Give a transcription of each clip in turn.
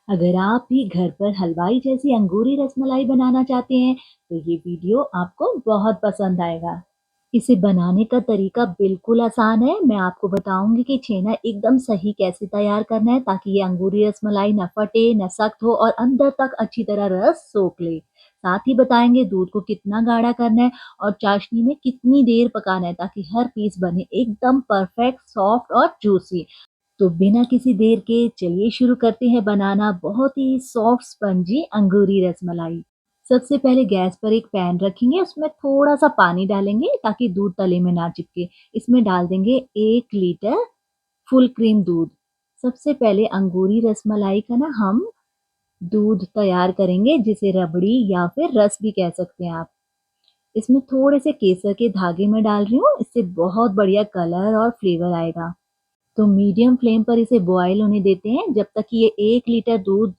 अगर आप भी घर पर हलवाई जैसी अंगूरी रसमलाई बनाना चाहते हैं, तो ये वीडियो आपको बहुत पसंद आएगा। इसे बनाने का तरीका बिल्कुल आसान है। मैं आपको बताऊंगी कि छेना एकदम सही कैसे तैयार करना है ताकि ये अंगूरी रसमलाई न फटे, न सख्त हो और अंदर तक अच्छी तरह रस सोख ले। साथ ही बताएंगे दूध को कितना गाढ़ा करना है और चाशनी में कितनी देर पकाना है ताकि हर पीस बने एकदम परफेक्ट, सॉफ्ट और जूसी। तो बिना किसी देर के चलिए शुरू करते हैं बनाना बहुत ही सॉफ्ट स्पंजी अंगूरी रसमलाई। सबसे पहले गैस पर एक पैन रखेंगे, उसमें थोड़ा सा पानी डालेंगे ताकि दूध तले में ना चिपके। इसमें डाल देंगे 1 लीटर फुल क्रीम दूध। सबसे पहले अंगूरी रसमलाई का ना हम दूध तैयार करेंगे, जिसे रबड़ी या फिर रस भी कह सकते हैं आप। इसमें थोड़े से केसर के धागे में डाल रही हूँ, इससे बहुत बढ़िया कलर और फ्लेवर आएगा। तो मीडियम फ्लेम पर इसे बॉयल होने देते हैं जब तक कि ये 1 लीटर दूध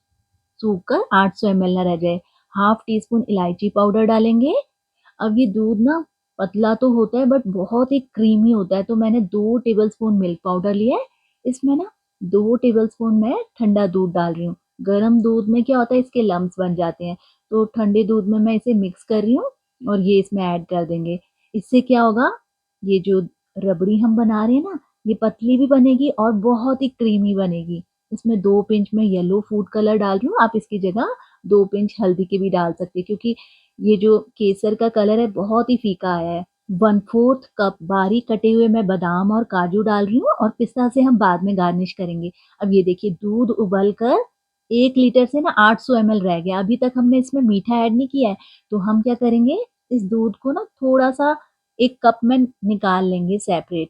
सूखकर 800 ml ना रह जाए। हाफ टी स्पून इलायची पाउडर डालेंगे। अब ये दूध ना पतला तो होता है बट बहुत ही क्रीमी होता है, तो मैंने 2 टेबलस्पून मिल्क पाउडर लिया है। इसमें ना 2 टेबलस्पून मैं ठंडा दूध डाल रही हूँ। गर्म दूध में क्या होता है, इसके लम्स बन जाते हैं, तो ठंडे दूध में मैं इसे मिक्स कर रही हूँ और ये इसमें ऐड कर देंगे। इससे क्या होगा, ये जो रबड़ी हम बना रहे हैं ना, ये पतली भी बनेगी और बहुत ही क्रीमी बनेगी। इसमें 2 पिंच में येलो फूड कलर डाल रही हूँ, आप इसकी जगह 2 पिंच हल्दी के भी डाल सकते हैं क्योंकि ये जो केसर का कलर है बहुत ही फीका आया है। 1/4 कप बारीक कटे हुए मैं बादाम और काजू डाल रही हूँ और पिस्ता से हम बाद में गार्निश करेंगे। अब ये देखिए दूध उबल कर 1 लीटर से ना 800 ml रह गया। अभी तक हमने इसमें मीठा ऐड नहीं किया है, तो हम क्या करेंगे, इस दूध को ना थोड़ा सा 1 कप में निकाल लेंगे सेपरेट।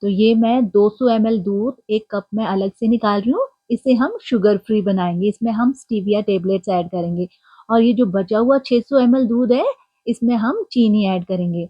तो ये मैं 200 ml दूध 1 कप में अलग से निकाल रही हूँ। इसे हम शुगर फ्री बनाएंगे, इसमें हम स्टीविया टेबलेट्स ऐड करेंगे। और ये जो बचा हुआ 600 ml दूध है, इसमें हम चीनी ऐड करेंगे।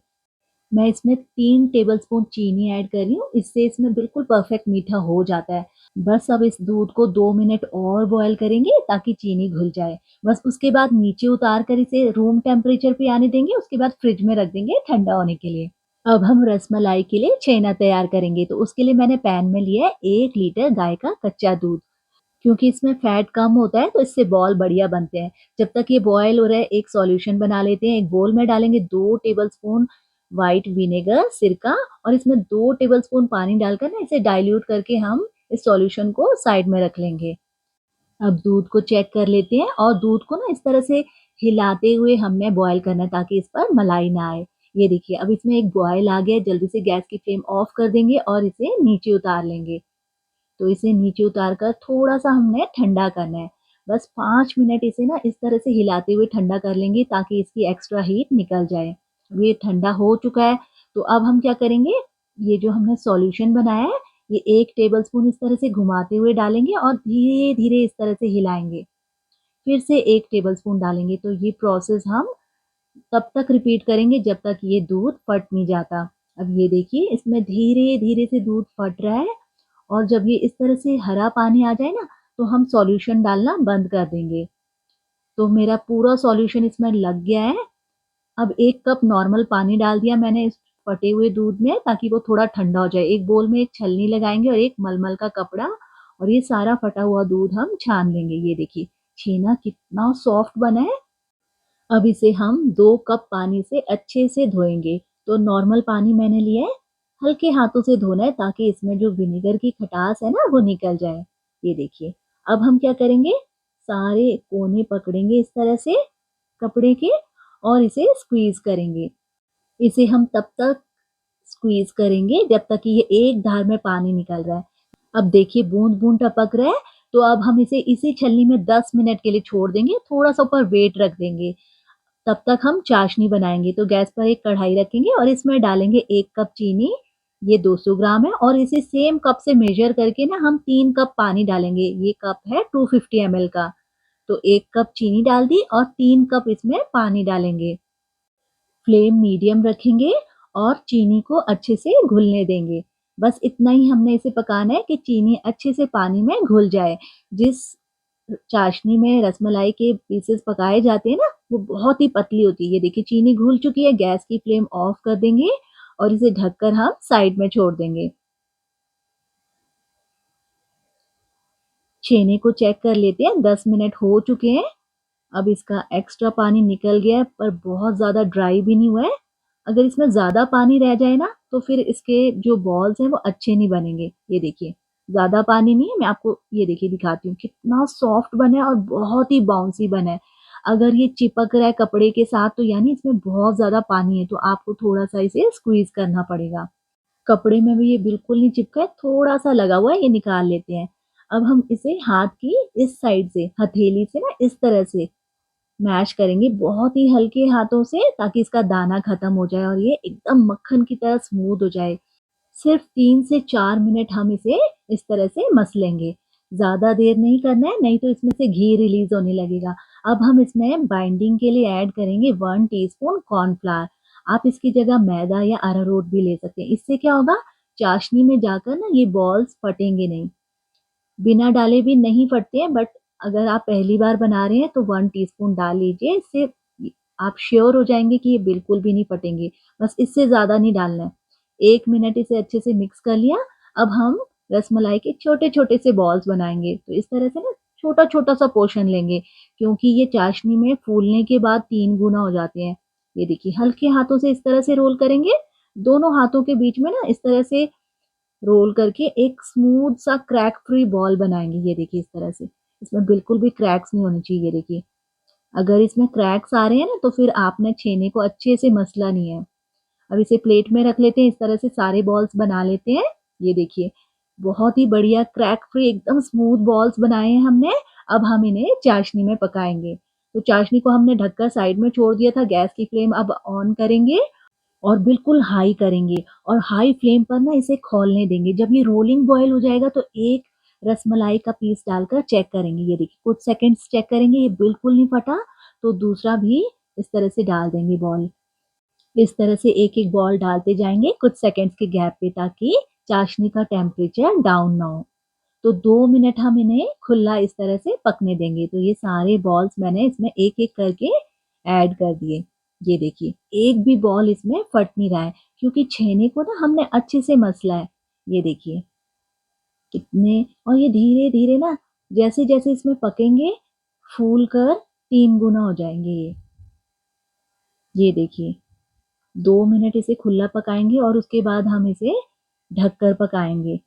मैं इसमें 3 टेबलस्पून चीनी ऐड कर रही हूँ, इससे इसमें बिल्कुल परफेक्ट मीठा हो जाता है। बस अब इस दूध को 2 मिनट और बॉयल करेंगे ताकि चीनी घुल जाए। बस उसके बाद नीचे उतार कर इसे रूम टेम्परेचर पे आने देंगे, उसके बाद फ्रिज में रख देंगे ठंडा होने के लिए। अब हम रसमलाई के लिए छेना तैयार करेंगे, तो उसके लिए मैंने पैन में लिया है 1 लीटर गाय का कच्चा दूध। क्योंकि इसमें फैट कम होता है तो इससे बॉल बढ़िया बनते हैं। जब तक ये बॉयल हो रहा है एक सॉल्यूशन बना लेते हैं। एक बोल में डालेंगे 2 टेबलस्पून व्हाइट विनेगर सिरका और इसमें 2 टेबलस्पून पानी डालकर ना इसे डाइल्यूट करके हम इस सॉल्यूशन को साइड में रख लेंगे। अब दूध को चेक कर लेते हैं और दूध को ना इस तरह से हिलाते हुए हमने बॉयल करना है ताकि इस पर मलाई ना आए। ये देखिए अब इसमें एक बॉयल आ गया, जल्दी से गैस की फ्लेम ऑफ कर देंगे और इसे नीचे उतार लेंगे। तो इसे नीचे उतार कर थोड़ा-सा हमने ठंडा करना है। बस 5 मिनट इसे ना इस तरह से हिलाते हुए ठंडा कर लेंगे ताकि इसकी एक्स्ट्रा हीट निकल जाए। अब ये ठंडा हो चुका है, तो अब हम क्या करेंगे, ये जो हमने सॉल्यूशन बनाया है, ये 1 टेबलस्पून इस तरह से घुमाते हुए डालेंगे और धीरे-धीरे इस तरह से हिलाएँगे। फिर से 1 टेबलस्पून डालेंगे, तो ये प्रोसेस हम तब तक रिपीट करेंगे जब तक ये दूध फट नहीं जाता। अब ये देखिए इसमें धीरे-धीरे से दूध फट रहा है और जब ये इस तरह से हरा पानी आ जाए ना, तो हम सॉल्यूशन डालना बंद कर देंगे। तो मेरा पूरा सॉल्यूशन इसमें लग गया है। अब 1 कप नॉर्मल पानी डाल दिया मैंने इस फटे हुए दूध में ताकि वो थोड़ा ठंडा हो जाए। एक बोल में एक छलनी लगाएँगे और एक मलमल का कपड़ा और ये सारा फटा हुआ दूध हम छान लेंगे। ये देखिए, छेना कितना सॉफ्ट बना है। अब इसे हम 2 कप पानी से अच्छे से धोएँगे। तो नॉर्मल पानी मैंने लिया है, हल्के हाथों से धोना है ताकि इसमें जो विनेगर की खटास है ना वो निकल जाए। ये देखिए, अब हम क्या करेंगे, सारे कोने पकड़ेंगे इस तरह से कपड़े के और इसे स्क्वीज़ करेंगे। इसे हम तब तक स्क्वीज़ करेंगे जब तक कि ये एक धार में पानी निकल रहा है। अब देखिए बूँद-बूँद टपक रहा है, तो अब हम इसे इसी छलनी में 10 मिनट के लिए छोड़ देंगे, थोड़ा-सा ऊपर वेट रख देंगे। तब तक हम चाशनी बनाएँगे, तो गैस पर एक कढ़ाई रखेंगे और इसमें डालेंगे 1 कप चीनी, ये 200 ग्राम है और इसे सेम कप से मेज़र करके ना हम 3 कप पानी डालेंगे। ये कप है 250 ml का, तो 1 कप चीनी डाल दी और 3 कप इसमें पानी डालेंगे। फ्लेम मीडियम रखेंगे और चीनी को अच्छे से घुलने देंगे। बस इतना ही हमने इसे पकाना है कि चीनी अच्छे से पानी में घुल जाए। जिस चाशनी में रसमलाई के पीसेस पकाए जाते हैं ना, वो बहुत ही पतली होती है। ये देखिए चीनी घुल चुकी है, गैस की फ्लेम ऑफ कर देंगे और इसे ढककर हम साइड में छोड़ देंगे। छेने को चेक कर लेते हैं, 10 मिनट हो चुके हैं। अब इसका एक्स्ट्रा पानी निकल गया है पर बहुत ज़्यादा ड्राई भी नहीं हुआ है। अगर इसमें ज़्यादा पानी रह जाए ना तो फिर इसके जो बॉल्स हैं वो अच्छे नहीं बनेंगे। ये देखिए, ज़्यादा पानी नहीं है, मैं आपको ये देखिए दिखाती हूँ कितना सॉफ्ट बना है और बहुत ही बाउंसी बना है। अगर ये चिपक रहा है कपड़े के साथ तो यानी इसमें बहुत ज़्यादा पानी है, तो आपको थोड़ा-सा इसे स्क्वीज़ करना पड़ेगा। कपड़े में भी ये बिल्कुल नहीं चिपका है, थोड़ा-सा लगा हुआ है, ये निकाल लेते हैं। अब हम इसे हाथ की इस साइड से हथेली से ना इस तरह से मैश करेंगे बहुत ही हल्के हाथों से, ताकि इसका दाना खत्म हो जाए और ये एकदम मक्खन की तरह स्मूथ हो जाए। सिर्फ 3 से 4 मिनट हम इसे इस तरह से मस लेंगे। ज़्यादा देर नहीं करना है, नहीं तो इसमें से घी रिलीज़ होने लगेगा। अब हम इसमें बाइंडिंग के लिए ऐड करेंगे 1 टीस्पून कॉर्नफ्लावर। आप इसकी जगह मैदा या अरारोट भी ले सकते हैं। इससे क्या होगा, चाशनी में जाकर ना ये बॉल्स फटेंगे नहीं। बिना डाले भी नहीं फटते हैं, बट अगर आप पहली बार बना रहे हैं तो 1 टीस्पून डाल लीजिए। इससे आप श्योर हो जाएँगे कि ये बिल्कुल भी नहीं फटेंगे। बस इससे ज़्यादा नहीं डालना है। 1 मिनट इसे अच्छे से मिक्स कर लिया। अब हम रसमलाई के छोटे-छोटे से बॉल्स बनाएँगे। तो इस तरह से ना छोटा-छोटा सा पोर्शन लेंगे, क्योंकि ये चाशनी में फूलने के बाद 3 गुना हो जाते हैं। ये देखिए, हल्के हाथों से इस तरह से रोल करेंगे। दोनों हाथों के बीच में ना इस तरह से रोल करके एक स्मूथ सा क्रैक फ्री बॉल बनाएँगे। ये देखिए इस तरह से। इसमें बिल्कुल भी क्रैक्स नहीं होने चाहिए, ये देखिए। अगर इसमें क्रैक्स आ रहे हैं ना तो फिर आपने छेने को अच्छे से मसला नहीं है। अब इसे प्लेट में रख लेते हैं, इस तरह से सारे बॉल्स बना लेते हैं। ये देखिए, बहुत ही बढ़िया क्रैक फ्री एकदम स्मूथ बॉल्स बनाए हैं हमने। अब हम इन्हें चाशनी में पकाएँगे। तो चाशनी को हमने ढककर साइड में छोड़ दिया था, गैस की फ्लेम अब ऑन करेंगे और बिल्कुल हाई करेंगे और हाई फ्लेम पर ना इसे खौलने देंगे। जब ये रोलिंग बॉयल हो जाएगा तो एक रसमलाई का पीस डालकर चेक करेंगे। ये देखिए, कुछ सेकंड्स चेक करेंगे, ये बिल्कुल नहीं फटा तो दूसरा भी इस तरह से डाल देंगे बॉल। इस तरह से एक-एक बॉल डालते जाएँगे कुछ सेकंड्स के गैप पे, ताकि चाशनी का टेम्परेचर डाउन ना हो। तो 2 मिनट हम इन्हें खुला इस तरह से पकने देंगे। तो ये सारे बॉल्स मैंने इसमें एक-एक करके ऐड कर दिए। ये देखिए, एक भी बॉल इसमें फट नहीं रहा है, क्योंकि छेने को ना हमने अच्छे से मसला है। ये देखिए कितने, और ये धीरे-धीरे ना जैसे-जैसे इसमें पकेंगे, फूल कर 3 गुना हो जाएँगे ये। ये देखिए, 2 मिनट इसे खुला पकाएँगे और उसके बाद हम इसे ढककर पकाएँगे।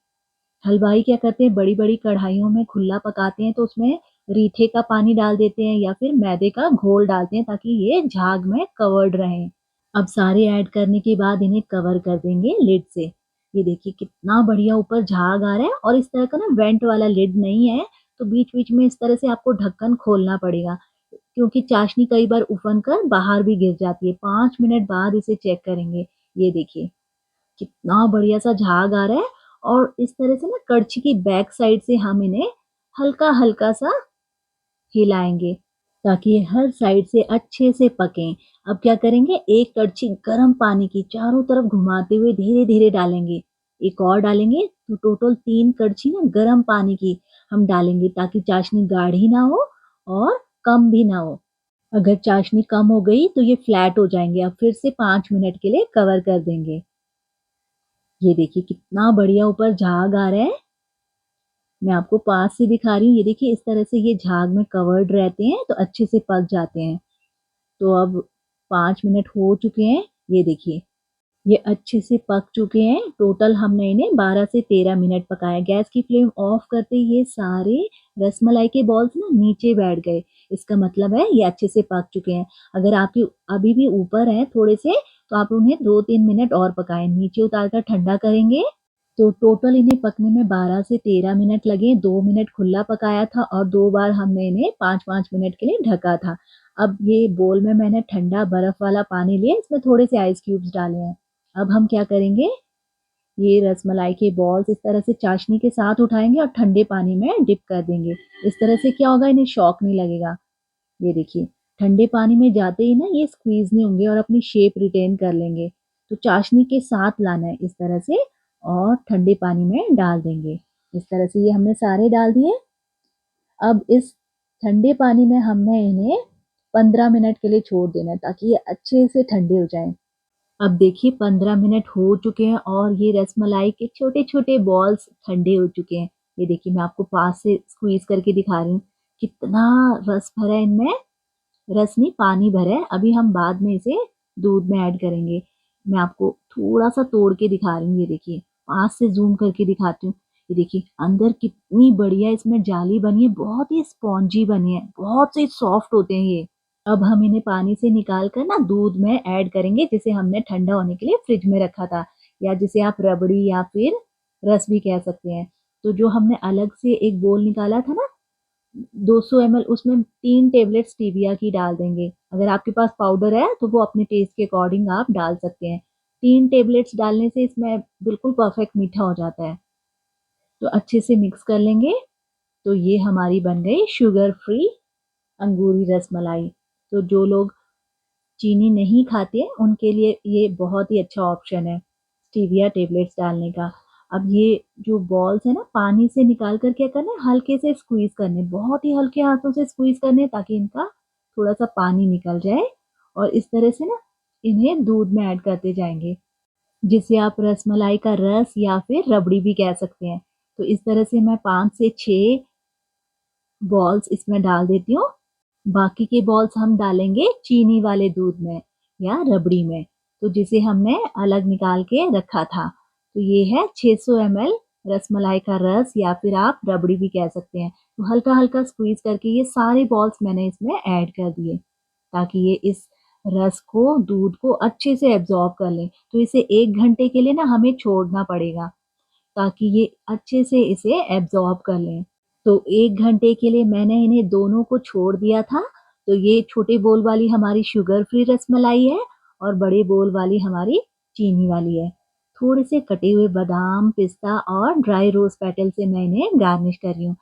हलवाई क्या करते हैं, बड़ी-बड़ी कढ़ाइयों में खुला पकाते हैं तो उसमें रीठे का पानी डाल देते हैं या फिर मैदे का घोल डालते हैं, ताकि ये झाग में कवर्ड रहें। अब सारे ऐड करने के बाद इन्हें कवर कर देंगे लिड से। ये देखिए कितना बढ़िया ऊपर झाग आ रहा है, और इस तरह का ना वेंट वाला लिड नहीं है, तो बीच-बीच में इस तरह से आपको ढक्कन खोलना पड़ेगा, क्योंकि चाशनी कई बार उफन कर बाहर भी गिर जाती है। 5 मिनट बाद इसे चेक करेंगे। ये देखिए कितना बढ़िया सा झाग आ रहा है, और इस तरह से ना कड़छी की बैक साइड से हम इन्हें हल्का-हल्का सा हिलाएँगे, ताकि ये हर साइड से अच्छे से पकें। अब क्या करेंगे, एक कड़छी गर्म पानी की चारों तरफ घुमाते हुए धीरे-धीरे डालेंगे। एक और डालेंगे तो टोटल 3 कड़छी ना गर्म पानी की हम डालेंगे, ताकि चाशनी गाढ़ी ना हो और कम भी ना हो। अगर चाशनी कम हो गई तो ये फ्लैट हो जाएँगे। अब फिर से 5 मिनट के लिए कवर कर देंगे। ये देखिए कितना बढ़िया ऊपर झाग आ रहा है। मैं आपको पास से दिखा रही हूँ। ये देखिए इस तरह से ये झाग में कवर्ड रहते हैं तो अच्छे से पक जाते हैं। तो अब 5 मिनट हो चुके हैं। ये देखिए, ये अच्छे से पक चुके हैं। टोटल हमने इन्हें 12 से 13 मिनट पकाया। गैस की फ्लेम ऑफ करते ही ये सारे रसमलाई के बॉल्स ना नीचे बैठ गए। इसका मतलब है ये अच्छे से पक चुके हैं। अगर आपके अभी भी ऊपर हैं थोड़े से, तो आप उन्हें 2-3 मिनट और पकाएँ। नीचे उतार कर ठंडा करेंगे। तो टोटल इन्हें पकने में 12 से 13 मिनट लगे। 2 मिनट खुला पकाया था और 2 बार हमने इन्हें 5-5 मिनट के लिए ढका था। अब ये बोल में मैंने ठंडा बर्फ वाला पानी लिया, इसमें थोड़े से आइस क्यूब्स डाले हैं। अब हम क्या करेंगे, ये रसमलाई के बॉल्स इस तरह से चाशनी के साथ उठाएँगे और ठंडे पानी में डिप कर देंगे। इस तरह से क्या होगा, इन्हें शॉक नहीं लगेगा। ये देखिए, ठंडे पानी में जाते ही ना ये स्क्वीज़ नहीं होंगे और अपनी शेप रिटेन कर लेंगे। तो चाशनी के साथ लाना है इस तरह से, और ठंडे पानी में डाल देंगे। इस तरह से ये हमने सारे डाल दिए। अब इस ठंडे पानी में हमने इन्हें 15 मिनट के लिए छोड़ देना है, ताकि ये अच्छे से ठंडे हो जाएँ। अब देखिए 15 मिनट हो चुके हैं और ये रसमलाई के छोटे-छोटे बॉल्स ठंडे हो चुके हैं। ये देखिए मैं आपको पास से स्क्वीज़ करके दिखा रही हूँ, कितना रस भरा है इनमें। रस नहीं, पानी भरा है। अभी हम बाद में इसे दूध में ऐड करेंगे। मैं आपको थोड़ा-सा तोड़ के दिखा रही हूँ, ये देखिए, पास से ज़ूम करके दिखाती हूँ। ये देखिए अंदर कितनी बढ़िया इसमें जाली बनी है, बहुत ही स्पॉन्जी बनी है, बहुत से सॉफ्ट होते हैं ये। अब हम इन्हें पानी से निकाल कर ना दूध में ऐड करेंगे, जिसे हमने ठंडा होने के लिए फ्रिज में रखा था, या जिसे आप रबड़ी या फिर रस भी कह सकते हैं। तो जो हमने अलग से एक बोल निकाला था ना 200 ml, उसमें 3 टेबलेट स्टीविया की डाल देंगे। अगर आपके पास पाउडर है तो वो अपने टेस्ट के अकॉर्डिंग आप डाल सकते हैं। 3 टेबलेट्स डालने से इसमें बिल्कुल परफेक्ट मीठा हो जाता है। तो अच्छे से मिक्स कर लेंगे। तो ये हमारी बन गई शुगर फ्री अंगूरी रसमलाई। तो जो लोग चीनी नहीं खाते उनके लिए ये बहुत ही अच्छा ऑप्शन है स्टीविया टेबलेट्स डालने का। अब ये जो बॉल्स है ना, पानी से निकाल कर क्या करना है, हल्के से स्क्वीज करने, बहुत ही हल्के हाथों से स्क्वीज करने, ताकि इनका थोड़ा सा पानी निकल जाए। और इस तरह से ना इन्हें दूध में ऐड करते जाएंगे, जिसे आप रसमलाई का रस या फिर रबड़ी भी कह सकते हैं। तो इस तरह से मैं 5 से 6 बॉल्स इसमें डाल देती हूँ। बाकी के बॉल्स हम डालेंगे चीनी वाले दूध में या रबड़ी में, तो जिसे हमने अलग निकाल के रखा था। तो ये है 600 ml रसमलाई का रस, या फिर आप रबड़ी भी कह सकते हैं। तो हल्का हल्का स्क्वीज करके ये सारे बॉल्स मैंने इसमें ऐड कर दिए, ताकि ये इस रस को, दूध को अच्छे से एब्जॉर्ब कर लें। तो इसे 1 घंटे के लिए ना हमें छोड़ना पड़ेगा, ताकि ये अच्छे से इसे एब्जॉर्ब कर लें। तो 1 घंटे के लिए मैंने इन्हें दोनों को छोड़ दिया था। तो ये छोटे बोल वाली हमारी शुगर फ्री रसमलाई है, और बड़े बोल वाली हमारी चीनी वाली है। थोड़े से कटे हुए बादाम, पिस्ता और ड्राई रोज़ पेटल से मैं इन्हें गार्निश कर रही हूँ।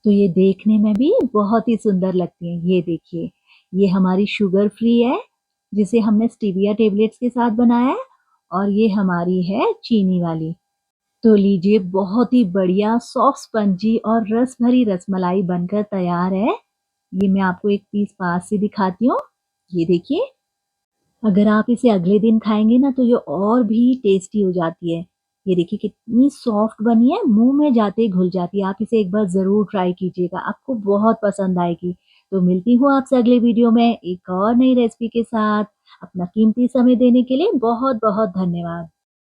तो ये देखने में भी बहुत ही सुंदर लगती हैं। ये देखिए, ये हमारी शुगर फ्री है, जिसे हमने स्टीविया टेबलेट्स के साथ बनाया है, और ये हमारी है चीनी वाली। तो लीजिए, बहुत ही बढ़िया सॉफ्ट स्पंजी और रस भरी रसमलाई बनकर तैयार है। ये मैं आपको एक पीस पास से दिखाती हूँ। ये देखिए, अगर आप इसे अगले दिन खाएंगे ना तो ये और भी टेस्टी हो जाती है। ये देखिए कितनी सॉफ्ट बनी है, मुंह में जाते ही घुल जाती है। आप इसे एक बार ज़रूर ट्राई कीजिएगा, आपको बहुत पसंद आएगी। तो मिलती हूँ आपसे अगले वीडियो में एक और नई रेसिपी के साथ। अपना कीमती समय देने के लिए बहुत-बहुत धन्यवाद।